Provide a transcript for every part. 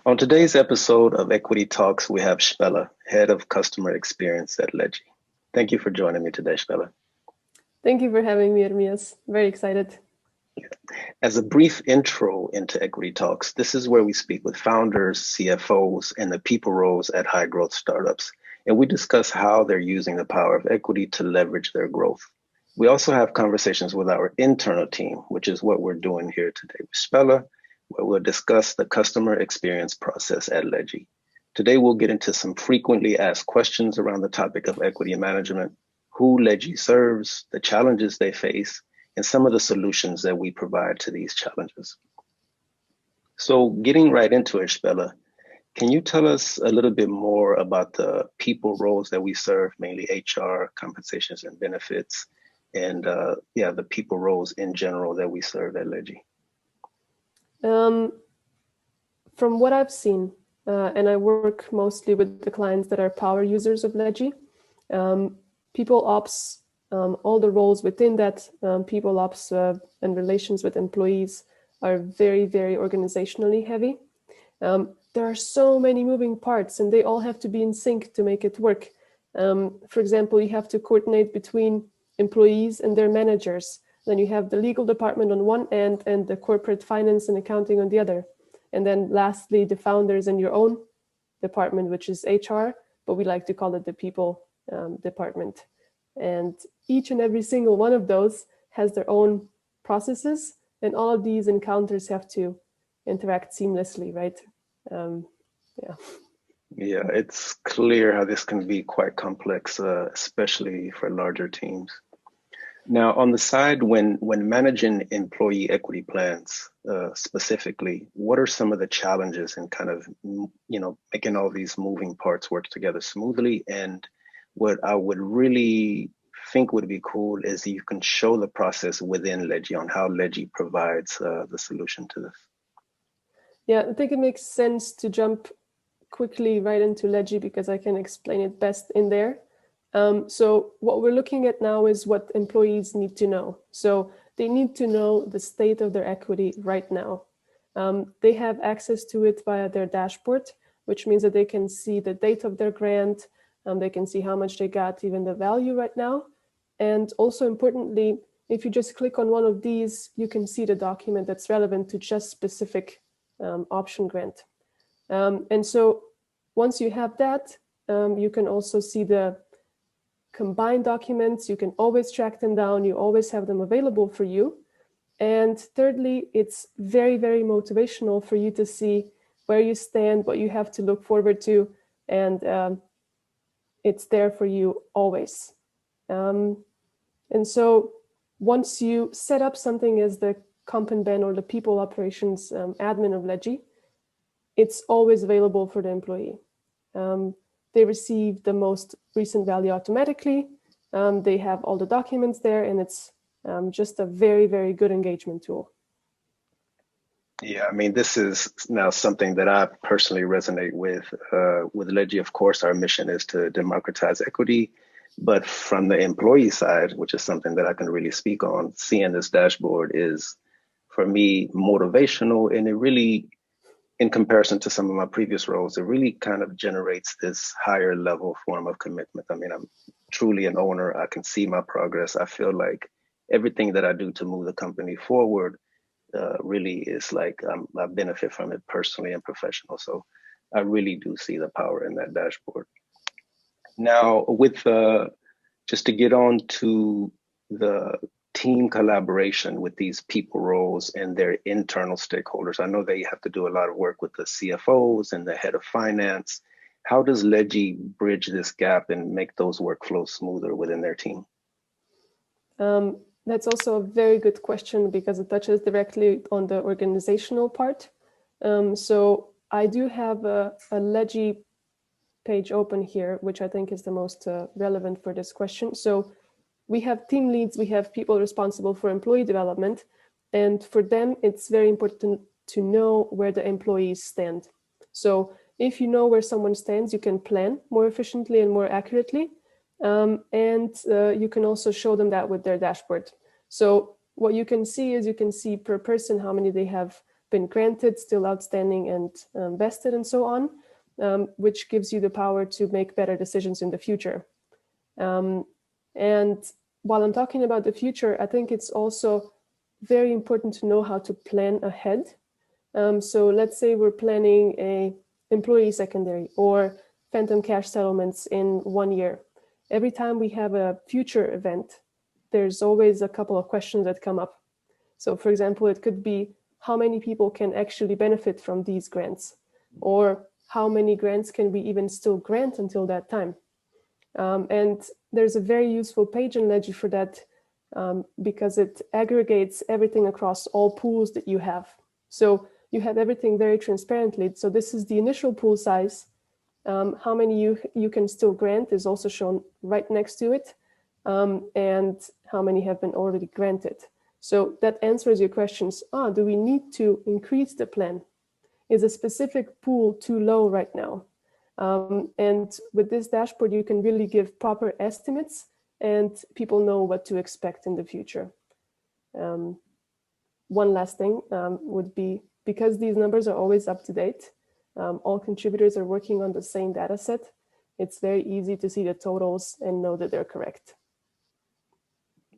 On today's episode of Equity Talks, we have Špela, Head of Customer Experience at Ledgy. Thank you for joining me today, Špela. Thank you for having me, Ermias. Very excited. As a brief intro into Equity Talks, this is where we speak with founders, CFOs, and the people roles at high growth startups, and we discuss how they're using the power of equity to leverage their growth. We also have conversations with our internal team, which is what we're doing here today with Špela, where we'll discuss the customer experience process at Ledgy. Today, we'll get into some frequently asked questions around the topic of equity management, who Ledgy serves, the challenges they face, and some of the solutions that we provide to these challenges. So getting right into it, Špela, can you tell us a little bit more about the people roles that we serve, mainly HR, compensations and benefits, and the people roles in general that we serve at Ledgy? From what I've seen, and I work mostly with the clients that are power users of Ledgy, people ops, all the roles within that, people ops and relations with employees are very, very organizationally heavy. There are so many moving parts and they all have to be in sync to make it work. For example, you have to coordinate between employees and their managers. Then you have the legal department on one end and the corporate finance and accounting on the other. And then lastly, the founders and your own department, which is HR, but we like to call it the people department. And each and every single one of those has their own processes, and all of these encounters have to interact seamlessly, right? Yeah, it's clear how this can be quite complex, especially for larger teams. Now, on the side, when managing employee equity plans specifically, what are some of the challenges in kind of, making all these moving parts work together smoothly? And what I would really think would be cool is you can show the process within Ledgy on how Ledgy provides the solution to this. Yeah, I think it makes sense to jump quickly right into Ledgy because I can explain it best in there. So what we're looking at now is what employees need to know. So they need to know the state of their equity right now. They have access to it via their dashboard, which means that they can see the date of their grant, they can see how much they got, even the value right now. And also importantly, if you just click on one of these, you can see the document that's relevant to just specific option grant. And so once you have that, you can also see the combined documents. You can always track them down. You always have them available for you. And thirdly, it's very, very motivational for you to see where you stand, what you have to look forward to, and it's there for you always. And so once you set up something as the comp and ben or the people operations admin of Ledgy, it's always available for the employee. They receive the most recent value automatically. They have all the documents there, and it's just a very, very good engagement tool. Yeah, I mean, this is now something that I personally resonate with. With Ledgy, of course, our mission is to democratize equity. But from the employee side, which is something that I can really speak on, seeing this dashboard is, for me, motivational. And it really, in comparison to some of my previous roles, it really kind of generates this higher level form of commitment. I mean, I'm truly an owner. I can see my progress. I feel like everything that I do to move the company forward really is like I benefit from it personally and professional. So I really do see the power in that dashboard. Now, with just to get on to the team collaboration with these people roles and their internal stakeholders, I know they have to do a lot of work with the CFOs and the head of finance. How does Ledgy bridge this gap and make those workflows smoother within their team? That's also a very good question because it touches directly on the organizational part. So I do have a Ledgy page open here, which I think is the most relevant for this question. So we have team leads, we have people responsible for employee development, and for them, it's very important to know where the employees stand. So if you know where someone stands, you can plan more efficiently and more accurately, and you can also show them that with their dashboard. So what you can see is you can see per person how many they have been granted, still outstanding, and vested, and so on, which gives you the power to make better decisions in the future. And while I'm talking about the future, I think it's also very important to know how to plan ahead. So let's say we're planning a employee secondary or phantom cash settlements in 1 year. Every time we have a future event, there's always a couple of questions that come up. So for example, it could be how many people can actually benefit from these grants, or how many grants can we even still grant until that time? And there's a very useful page in Ledgy for that, because it aggregates everything across all pools that you have. So you have everything very transparently. So this is the initial pool size. How many you can still grant is also shown right next to it, and how many have been already granted. So that answers your questions. Do we need to increase the plan? Is a specific pool too low right now? And with this dashboard, you can really give proper estimates, and people know what to expect in the future. One last thing would be, because these numbers are always up to date, all contributors are working on the same data set, it's very easy to see the totals and know that they're correct.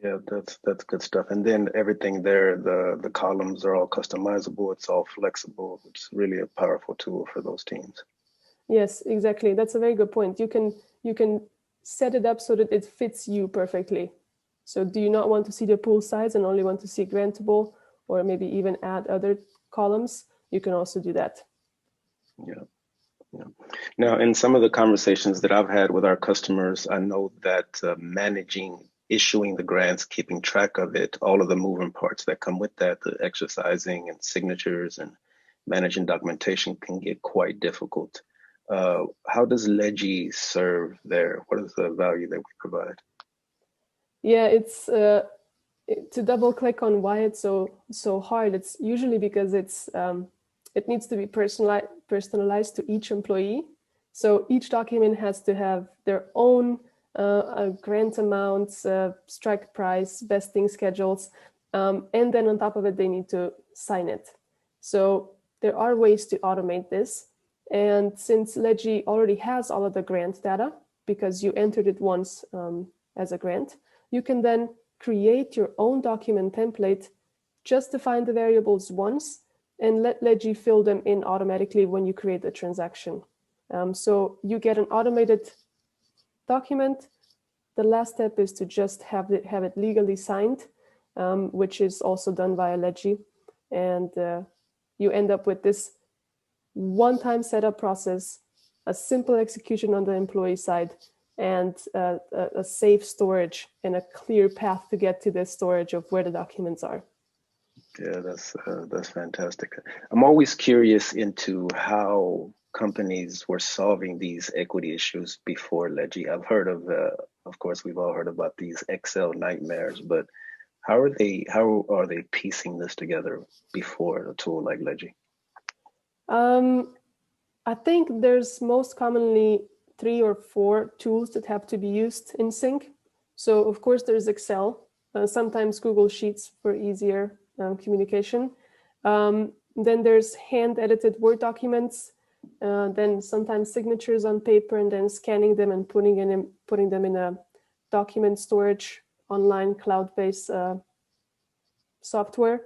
Yeah, that's good stuff. And then everything there, the columns are all customizable. It's all flexible. It's really a powerful tool for those teams. Yes, exactly. That's a very good point. You can set it up so that it fits you perfectly. So do you not want to see the pool size and only want to see grantable, or maybe even add other columns? You can also do that. Yeah. Yeah. Now, in some of the conversations that I've had with our customers, I know that issuing the grants, keeping track of it, all of the moving parts that come with that, the exercising and signatures and managing documentation can get quite difficult. How does Ledgy serve there? What is the value that we provide? Yeah, it's to double click on why it's so hard. It's usually because it needs to be personalized to each employee. So each document has to have their own grant amounts, strike price, vesting schedules, and then on top of it, they need to sign it. So there are ways to automate this. And since Ledgy already has all of the grant data, because you entered it once as a grant, you can then create your own document template, just define the variables once, and let Ledgy fill them in automatically when you create the transaction. So you get an automated document. The last step is to just have it legally signed, which is also done via Ledgy. And you end up with this one-time setup process, a simple execution on the employee side, and a safe storage and a clear path to get to the storage of where the documents are. Yeah, that's fantastic. I'm always curious into how companies were solving these equity issues before Ledgy. I've heard of course, we've all heard about these Excel nightmares, but how are they piecing this together before a tool like Ledgy? I think there's most commonly 3 or 4 tools that have to be used in sync. So of course there's Excel, sometimes Google Sheets for easier communication. Then there's hand-edited Word documents, then sometimes signatures on paper, and then scanning them and putting them in a document storage online cloud-based software,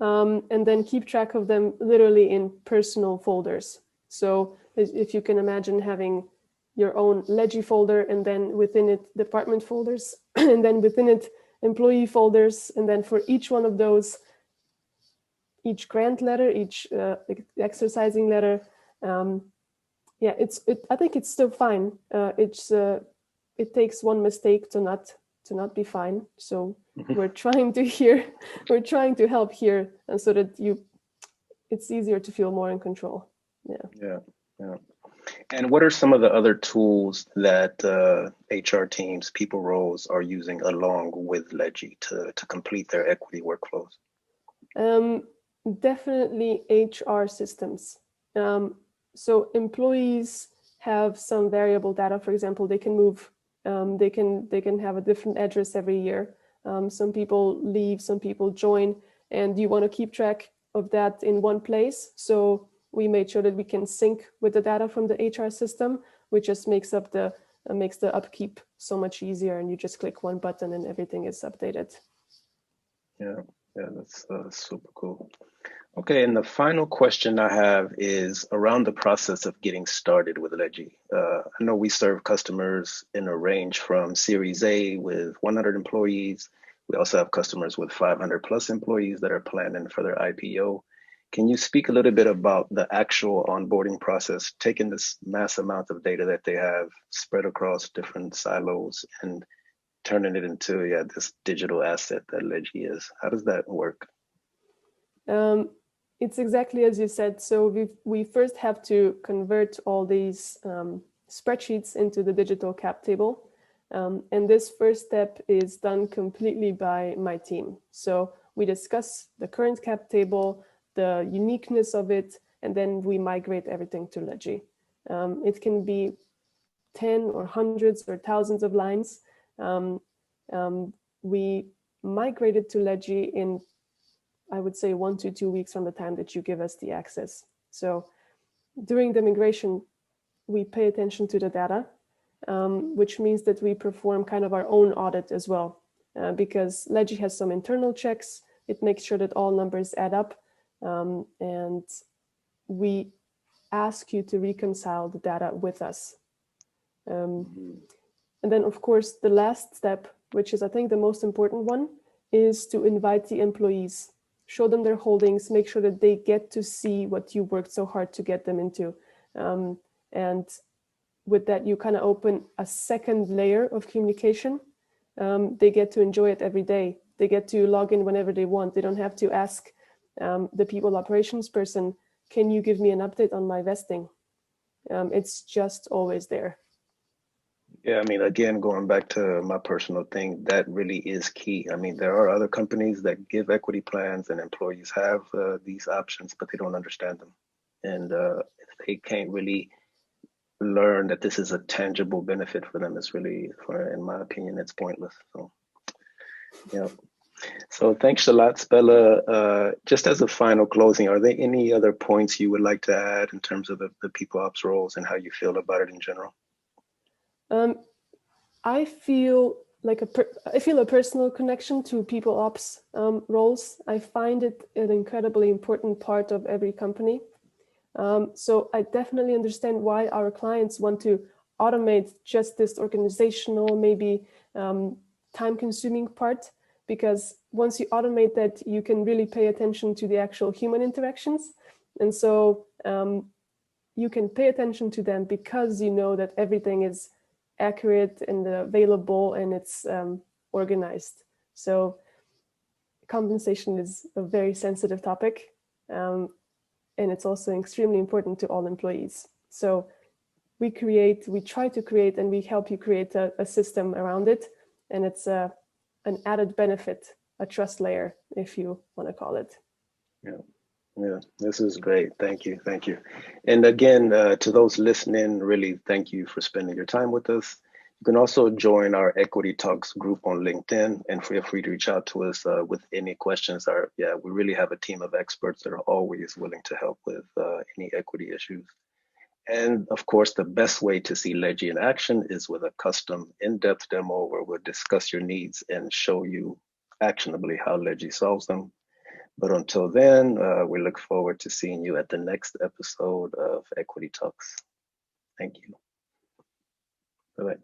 and then keep track of them literally in personal folders. So if you can imagine having your own Ledgy folder, and then within it department folders, and then within it employee folders, and then for each one of those, each grant letter, each exercising letter. I think it's still fine. It takes one mistake to not be fine. So we're trying to help here, and so that it's easier to feel more in control. Yeah. And what are some of the other tools that HR teams, people roles are using along with Ledgy to complete their equity workflows? Definitely HR systems. So employees have some variable data. For example, they can move. They can have a different address every year. Some people leave, some people join, and you want to keep track of that in one place. So we made sure that we can sync with the data from the HR system, which just makes the upkeep so much easier. And you just click one button and everything is updated. Yeah, that's super cool. Okay, and the final question I have is around the process of getting started with Ledgy. I know we serve customers in a range from Series A with 100 employees. We also have customers with 500 plus employees that are planning for their IPO. Can you speak a little bit about the actual onboarding process, taking this mass amount of data that they have spread across different silos and turning it into this digital asset that Ledgy is? How does that work? It's exactly as you said. So we first have to convert all these spreadsheets into the digital cap table. And this first step is done completely by my team. So we discuss the current cap table, the uniqueness of it, and then we migrate everything to Ledgy. It can be 10 or hundreds or thousands of lines. We migrated to Ledgy in, I would say, 1 to 2 weeks from the time that you give us the access. So during the migration, we pay attention to the data, which means that we perform kind of our own audit as well, because Ledgy has some internal checks. It makes sure that all numbers add up, and we ask you to reconcile the data with us. And then, of course, the last step, which is, I think, the most important one, is to invite the employees, show them their holdings, make sure that they get to see what you worked so hard to get them into. And with that, you kind of open a second layer of communication. They get to enjoy it every day. They get to log in whenever they want. They don't have to ask the people operations person, can you give me an update on my vesting? It's just always there. Yeah, I mean, again, going back to my personal thing, that really is key. I mean, there are other companies that give equity plans and employees have these options, but they don't understand them. And if they can't really learn that this is a tangible benefit for them, it's really, in my opinion, it's pointless. So, yeah. So thanks a lot, Špela. Just as a final closing, are there any other points you would like to add in terms of the people ops roles and how you feel about it in general? I feel like a personal connection to people ops roles. I find it an incredibly important part of every company. So I definitely understand why our clients want to automate just this organizational, maybe time-consuming part, because once you automate that, you can really pay attention to the actual human interactions. And so you can pay attention to them because you know that everything is accurate and available and it's organized. So compensation is a very sensitive topic. And it's also extremely important to all employees. So we try to create, and we help you create a system around it. And it's an added benefit, a trust layer, if you want to call it. Yeah, this is great. Thank you. And again, to those listening, really thank you for spending your time with us. You can also join our Equity Talks group on LinkedIn, and feel free to reach out to us with any questions. We really have a team of experts that are always willing to help with any equity issues. And of course, the best way to see Ledgy in action is with a custom in-depth demo where we'll discuss your needs and show you actionably how Ledgy solves them. But until then, we look forward to seeing you at the next episode of Equity Talks. Thank you. Bye-bye.